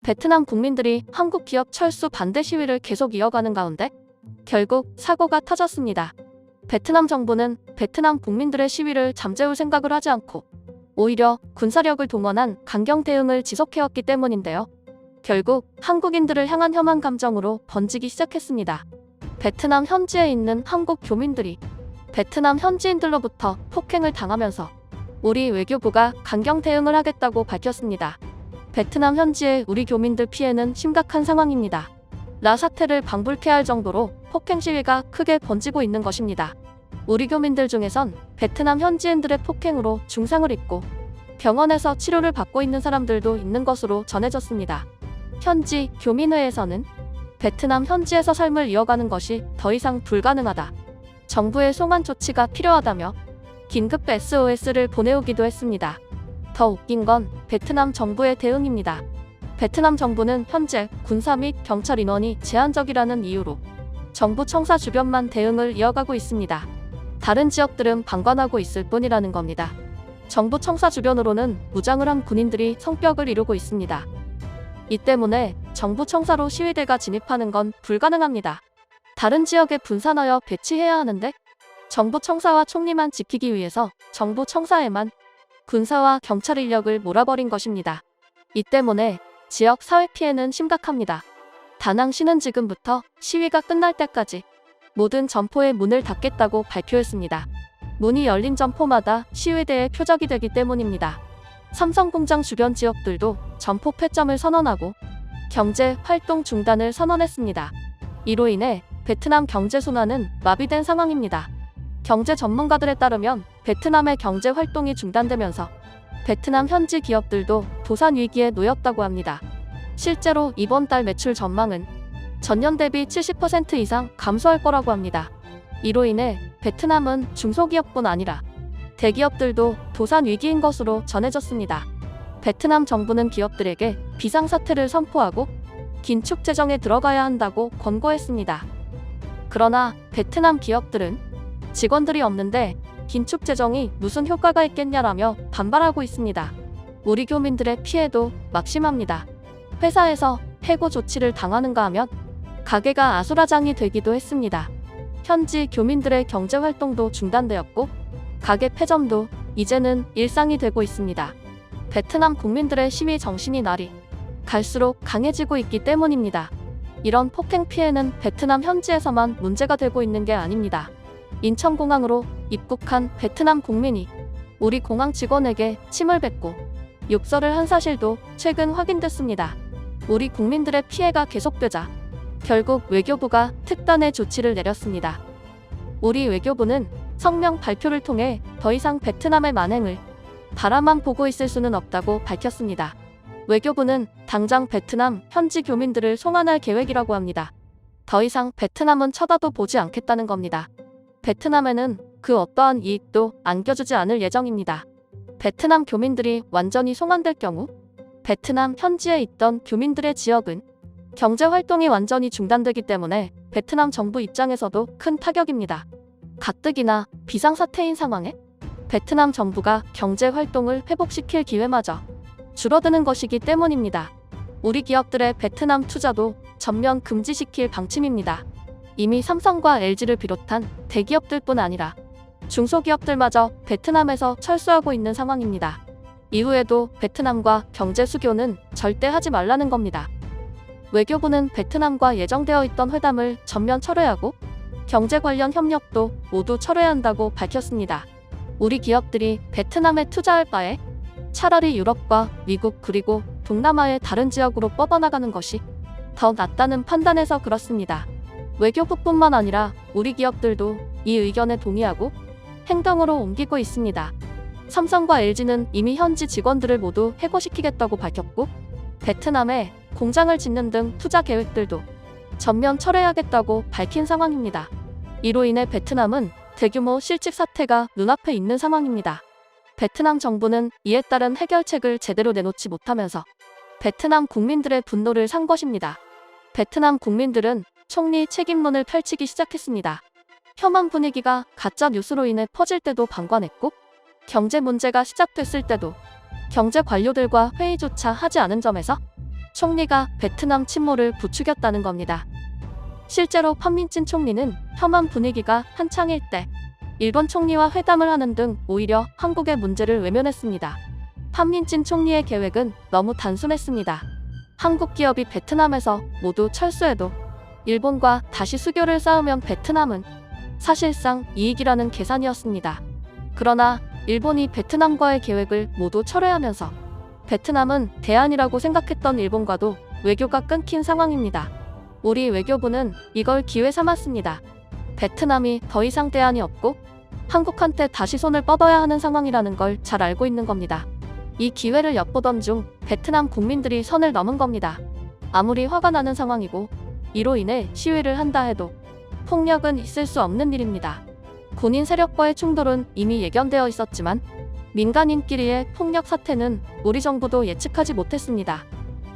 베트남 국민들이 한국 기업 철수 반대 시위를 계속 이어가는 가운데 결국 사고가 터졌습니다. 베트남 정부는 베트남 국민들의 시위를 잠재울 생각을 하지 않고 오히려 군사력을 동원한 강경 대응을 지속해왔기 때문인데요. 결국 한국인들을 향한 혐한 감정으로 번지기 시작했습니다. 베트남 현지에 있는 한국 교민들이 베트남 현지인들로부터 폭행을 당하면서 우리 외교부가 강경 대응을 하겠다고 밝혔습니다. 베트남 현지의 우리 교민들 피해는 심각한 상황입니다. 라 사태를 방불케 할 정도로 폭행 시위가 크게 번지고 있는 것입니다. 우리 교민들 중에선 베트남 현지인들의 폭행으로 중상을 입고 병원에서 치료를 받고 있는 사람들도 있는 것으로 전해졌습니다. 현지 교민회에서는 베트남 현지에서 삶을 이어가는 것이 더 이상 불가능하다. 정부의 송환 조치가 필요하다며 긴급 SOS를 보내오기도 했습니다. 더 웃긴 건 베트남 정부의 대응입니다. 베트남 정부는 현재 군사 및 경찰 인원이 제한적이라는 이유로 정부 청사 주변만 대응을 이어가고 있습니다. 다른 지역들은 방관하고 있을 뿐이라는 겁니다. 정부 청사 주변으로는 무장을 한 군인들이 성벽을 이루고 있습니다. 이 때문에 정부 청사로 시위대가 진입하는 건 불가능합니다. 다른 지역에 분산하여 배치해야 하는데 정부 청사와 총리만 지키기 위해서 정부 청사에만 군사와 경찰 인력을 몰아버린 것입니다. 이 때문에 지역 사회 피해는 심각합니다. 다낭시는 지금부터 시위가 끝날 때까지 모든 점포의 문을 닫겠다고 발표했습니다. 문이 열린 점포마다 시위대의 표적이 되기 때문입니다. 삼성공장 주변 지역들도 점포 폐점을 선언하고 경제 활동 중단을 선언했습니다. 이로 인해 베트남 경제 순환은 마비된 상황입니다. 경제 전문가들에 따르면 베트남의 경제 활동이 중단되면서 베트남 현지 기업들도 도산 위기에 놓였다고 합니다. 실제로 이번 달 매출 전망은 전년 대비 70% 이상 감소할 거라고 합니다. 이로 인해 베트남은 중소기업뿐 아니라 대기업들도 도산 위기인 것으로 전해졌습니다. 베트남 정부는 기업들에게 비상사태를 선포하고 긴축 재정에 들어가야 한다고 권고했습니다. 그러나 베트남 기업들은 직원들이 없는데 긴축 재정이 무슨 효과가 있겠냐라며 반발하고 있습니다. 우리 교민들의 피해도 막심합니다. 회사에서 해고 조치를 당하는가 하면 가게가 아수라장이 되기도 했습니다. 현지 교민들의 경제활동도 중단되었고 가게 폐점도 이제는 일상이 되고 있습니다. 베트남 국민들의 시위 정신이 날이 갈수록 강해지고 있기 때문입니다. 이런 폭행 피해는 베트남 현지에서만 문제가 되고 있는 게 아닙니다. 인천공항으로 입국한 베트남 국민이 우리 공항 직원에게 침을 뱉고 욕설을 한 사실도 최근 확인됐습니다. 우리 국민들의 피해가 계속되자 결국 외교부가 특단의 조치를 내렸습니다. 우리 외교부는 성명 발표를 통해 더 이상 베트남의 만행을 바라만 보고 있을 수는 없다고 밝혔습니다. 외교부는 당장 베트남 현지 교민들을 송환할 계획이라고 합니다. 더 이상 베트남은 쳐다도 보지 않겠다는 겁니다. 베트남에는 그 어떠한 이익도 안겨주지 않을 예정입니다. 베트남 교민들이 완전히 송환될 경우 베트남 현지에 있던 교민들의 지역은 경제활동이 완전히 중단되기 때문에 베트남 정부 입장에서도 큰 타격입니다. 가뜩이나 비상사태인 상황에 베트남 정부가 경제활동을 회복시킬 기회마저 줄어드는 것이기 때문입니다. 우리 기업들의 베트남 투자도 전면 금지시킬 방침입니다. 이미 삼성과 LG를 비롯한 대기업들뿐 아니라 중소기업들마저 베트남에서 철수하고 있는 상황입니다. 이후에도 베트남과 경제 수교는 절대 하지 말라는 겁니다. 외교부는 베트남과 예정되어 있던 회담을 전면 철회하고 경제 관련 협력도 모두 철회해야 한다고 밝혔습니다. 우리 기업들이 베트남에 투자할 바에 차라리 유럽과 미국 그리고 동남아의 다른 지역으로 뻗어나가는 것이 더 낫다는 판단에서 그렇습니다. 외교부뿐만 아니라 우리 기업들도 이 의견에 동의하고 행동으로 옮기고 있습니다. 삼성과 LG는 이미 현지 직원들을 모두 해고시키겠다고 밝혔고 베트남에 공장을 짓는 등 투자 계획들도 전면 철회하겠다고 밝힌 상황입니다. 이로 인해 베트남은 대규모 실직 사태가 눈앞에 있는 상황입니다. 베트남 정부는 이에 따른 해결책을 제대로 내놓지 못하면서 베트남 국민들의 분노를 산 것입니다. 베트남 국민들은 총리 책임론을 펼치기 시작했습니다. 혐한 분위기가 가짜 뉴스로 인해 퍼질 때도 방관했고 경제 문제가 시작됐을 때도 경제 관료들과 회의조차 하지 않은 점에서 총리가 베트남 침몰을 부추겼다는 겁니다. 실제로 판민진 총리는 혐한 분위기가 한창일 때 일본 총리와 회담을 하는 등 오히려 한국의 문제를 외면했습니다. 판민진 총리의 계획은 너무 단순했습니다. 한국 기업이 베트남에서 모두 철수해도 일본과 다시 수교를 쌓으면 베트남은 사실상 이익이라는 계산이었습니다. 그러나 일본이 베트남과의 계획을 모두 철회하면서 베트남은 대안이라고 생각했던 일본과도 외교가 끊긴 상황입니다. 우리 외교부는 이걸 기회 삼았습니다. 베트남이 더 이상 대안이 없고 한국한테 다시 손을 뻗어야 하는 상황이라는 걸 잘 알고 있는 겁니다. 이 기회를 엿보던 중 베트남 국민들이 선을 넘은 겁니다. 아무리 화가 나는 상황이고 이로 인해 시위를 한다 해도 폭력은 있을 수 없는 일입니다. 군인 세력과의 충돌은 이미 예견되어 있었지만 민간인끼리의 폭력 사태는 우리 정부도 예측하지 못했습니다.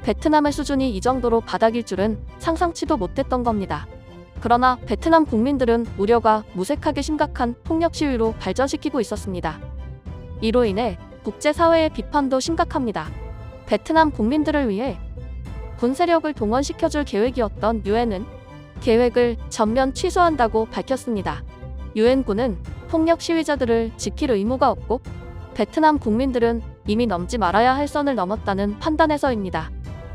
베트남의 수준이 이 정도로 바닥일 줄은 상상치도 못했던 겁니다. 그러나 베트남 국민들은 우려가 무색하게 심각한 폭력 시위로 발전시키고 있었습니다. 이로 인해 국제사회의 비판도 심각합니다. 베트남 국민들을 위해 군 세력을 동원시켜줄 계획이었던 유엔은 계획을 전면 취소한다고 밝혔습니다. 유엔군은 폭력 시위자들을 지킬 의무가 없고 베트남 국민들은 이미 넘지 말아야 할 선을 넘었다는 판단에서입니다.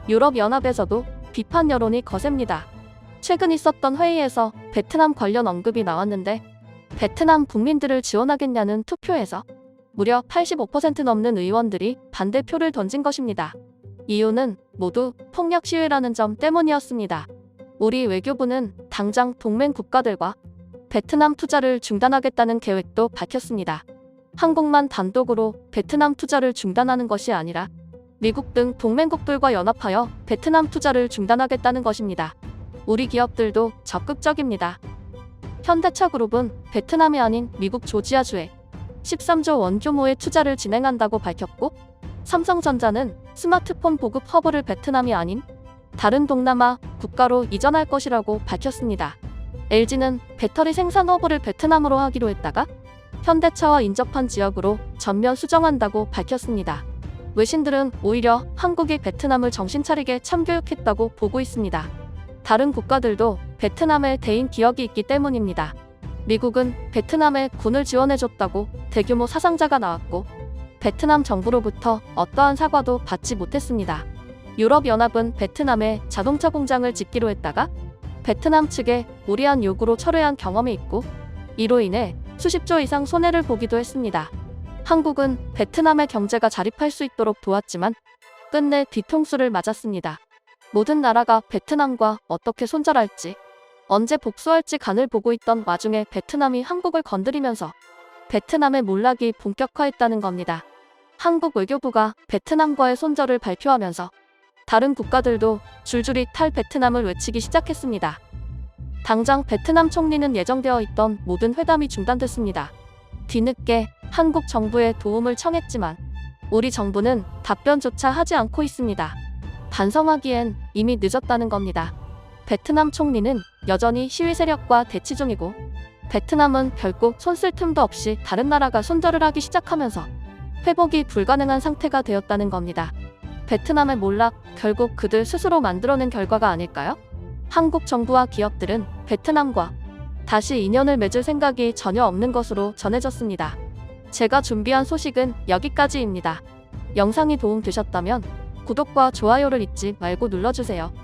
유럽연합에서도 비판 여론이 거셉니다. 최근 있었던 회의에서 베트남 관련 언급이 나왔는데 베트남 국민들을 지원하겠냐는 투표에서 무려 85% 넘는 의원들이 반대표를 던진 것입니다. 이유는 모두 폭력 시위라는 점 때문이었습니다. 우리 외교부는 당장 동맹 국가들과 베트남 투자를 중단하겠다는 계획도 밝혔습니다. 한국만 단독으로 베트남 투자를 중단하는 것이 아니라 미국 등 동맹국들과 연합하여 베트남 투자를 중단하겠다는 것입니다. 우리 기업들도 적극적입니다. 현대차그룹은 베트남이 아닌 미국 조지아주에 13조 원 규모의 투자를 진행한다고 밝혔고, 삼성전자는 스마트폰 보급 허브를 베트남이 아닌 다른 동남아 국가로 이전할 것이라고 밝혔습니다. LG는 배터리 생산 허브를 베트남으로 하기로 했다가 현대차와 인접한 지역으로 전면 수정한다고 밝혔습니다. 외신들은 오히려 한국이 베트남을 정신 차리게 참교육했다고 보고 있습니다. 다른 국가들도 베트남에 대인 기억이 있기 때문입니다. 미국은 베트남에 군을 지원해줬다고 대규모 사상자가 나왔고 베트남 정부로부터 어떠한 사과도 받지 못했습니다. 유럽연합은 베트남에 자동차 공장을 짓기로 했다가 베트남 측의 무리한 요구로 철회한 경험이 있고 이로 인해 수십조 이상 손해를 보기도 했습니다. 한국은 베트남의 경제가 자립할 수 있도록 도왔지만 끝내 뒤통수를 맞았습니다. 모든 나라가 베트남과 어떻게 손절할지, 언제 복수할지 간을 보고 있던 와중에 베트남이 한국을 건드리면서 베트남의 몰락이 본격화했다는 겁니다. 한국 외교부가 베트남과의 손절을 발표하면서 다른 국가들도 줄줄이 탈베트남을 외치기 시작했습니다. 당장 베트남 총리는 예정되어 있던 모든 회담이 중단됐습니다. 뒤늦게 한국 정부에 도움을 청했지만 우리 정부는 답변조차 하지 않고 있습니다. 반성하기엔 이미 늦었다는 겁니다. 베트남 총리는 여전히 시위 세력과 대치 중이고 베트남은 결국 손쓸 틈도 없이 다른 나라가 손절을 하기 시작하면서 회복이 불가능한 상태가 되었다는 겁니다. 베트남의 몰락, 결국 그들 스스로 만들어낸 결과가 아닐까요? 한국 정부와 기업들은 베트남과 다시 인연을 맺을 생각이 전혀 없는 것으로 전해졌습니다. 제가 준비한 소식은 여기까지입니다. 영상이 도움되셨다면 구독과 좋아요를 잊지 말고 눌러주세요.